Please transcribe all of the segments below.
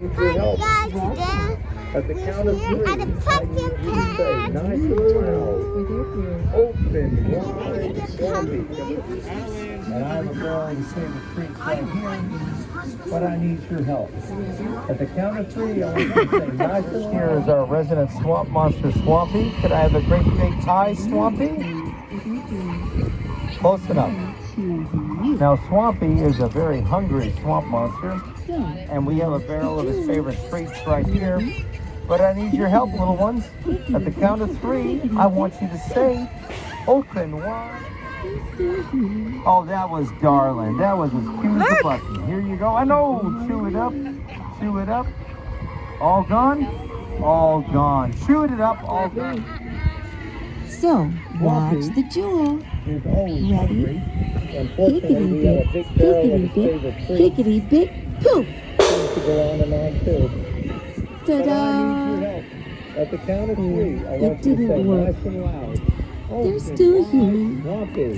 Need your help. At the count of three, I need you to say nice and loud. Open wide, Swampy. And I'm going to say the treats right here, but I need your help. At the count of three, I want you to say nice and loud. Here is our resident swamp monster, Swampy. Could I have a great big tie, Swampy? Close enough. Now, Swampy is a very hungry swamp monster, and we have a barrel of his favorite treats right here. But I need your help, little ones. At the count of three, I want you to say, open wide. Oh, that was darling. That was as cute as a button. Here you go. I know. Chew it up. Chew it up. All gone? All gone. Chewed it up. All gone. So, watch the jewel. Ready? Unfortunately, we have a big barrel of his favorite treats. Hickety big poof. Seems to go on and on too. But I Ta-da! need your help. At the count of three, I want you to didn't say work. nice and loud. They're still human. Swampy.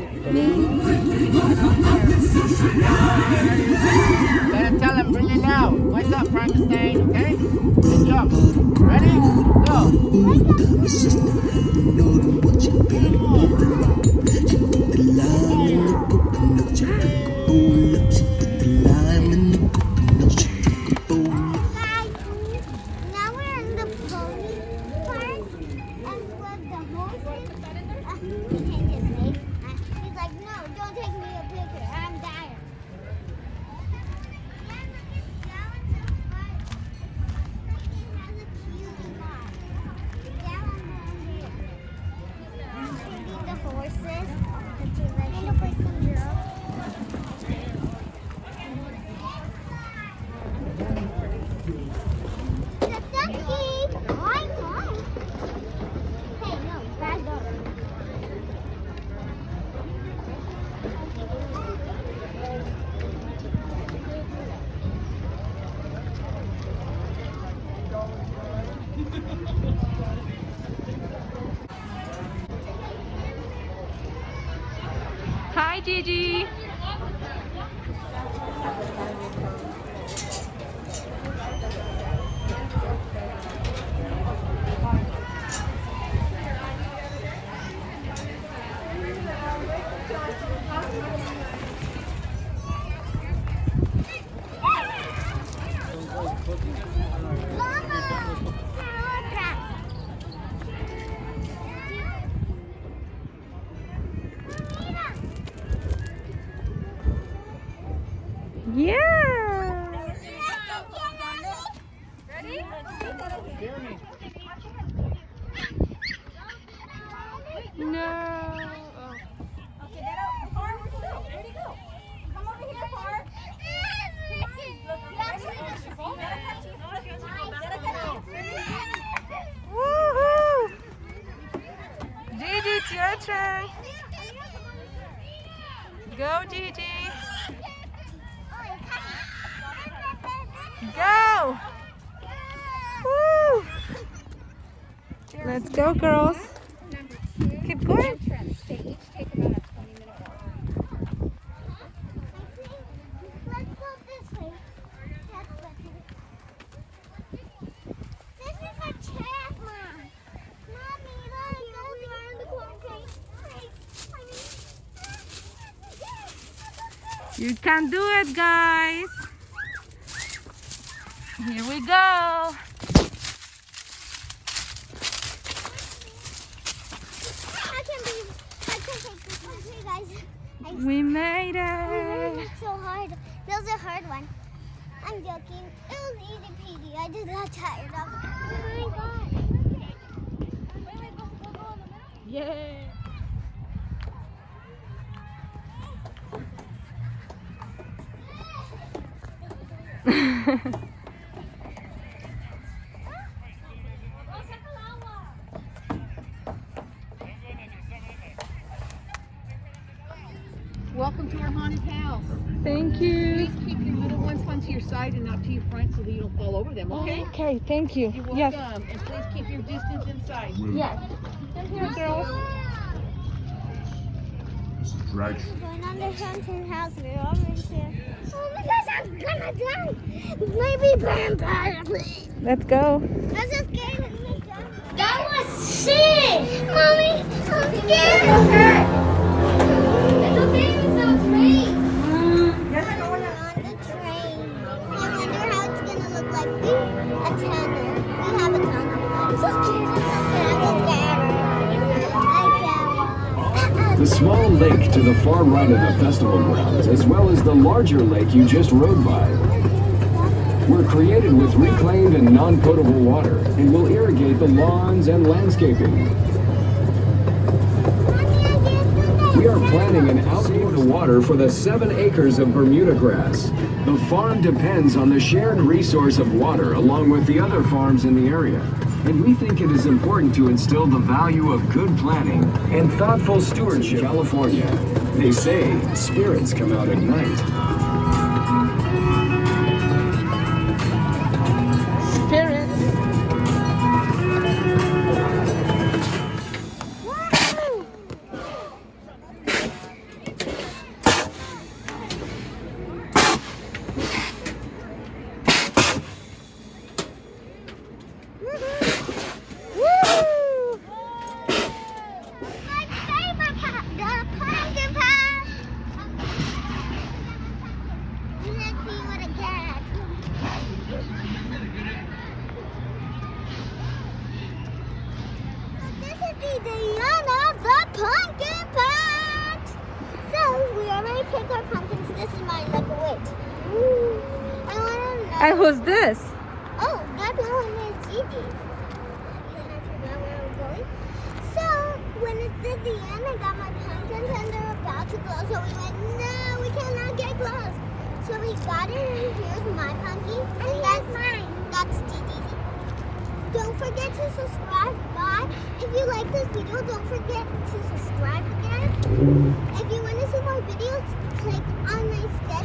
Tell him, bring it out. What's up, Frankenstein? Okay? Good job. Ready? Go. Hi, Gigi. Yeah. Ready? No. Okay, Par, where'd he go? Come over here, Par. Woohoo! Gigi, it's your turn. Go, Gigi. Go! Woo! Let's go, girls. Keep going. They each take about a 20-minute walk. Let's go this way. This is a track, Mom. Mommy, let it go behind the corner. You can do it, guys. Here we go. I can take this one too, guys. We made We it. worked so hard. That was a hard one. I'm joking. It was easy peasy. I just got tired of it. Oh my god. Wait, go. Yay. Welcome to our haunted house. Thank you. Please keep your little ones one to your side and not to your front so that you don't fall over them, okay? Okay, thank you. You're Yes. welcome. And please keep your distance inside. Yes. Come here, girls. Right. We're going on the haunted house. We're almost here. Oh my gosh, I'm gonna die. Maybe vampire. Let's go. I'm so scared. That was sick! Mommy, I'm scared! It's okay, it's on train. We're on the train. I wonder how it's gonna look like. A tunnel. We have a tunnel. I'm so scared, I'm so scared. I can't walk. The small lake to the far right of the festival grounds, as well as the larger lake you just rode by, were created with reclaimed and non-potable water and will irrigate the lawns and landscaping. We are planning an outlet of the water for the 7 acres of Bermuda grass. The farm depends on the shared resource of water along with the other farms in the area. And we think it is important to instill the value of good planning and thoughtful stewardship in California. They say spirits come out at night. Spirits. Pick our pumpkins. This is mine, like a witch. I want to know. And who's this? Oh, that one is Gigi's. Then I forgot where I was going. So, when it's at the end, I got my pumpkins and they're about to glow. So we went, no, we cannot get glows. So we got it and here's my pumpkin. And that's mine. That's Gigi's. Don't forget to subscribe. Bye. If you like this video, don't forget to subscribe again. If you want to see more videos, click on my schedule.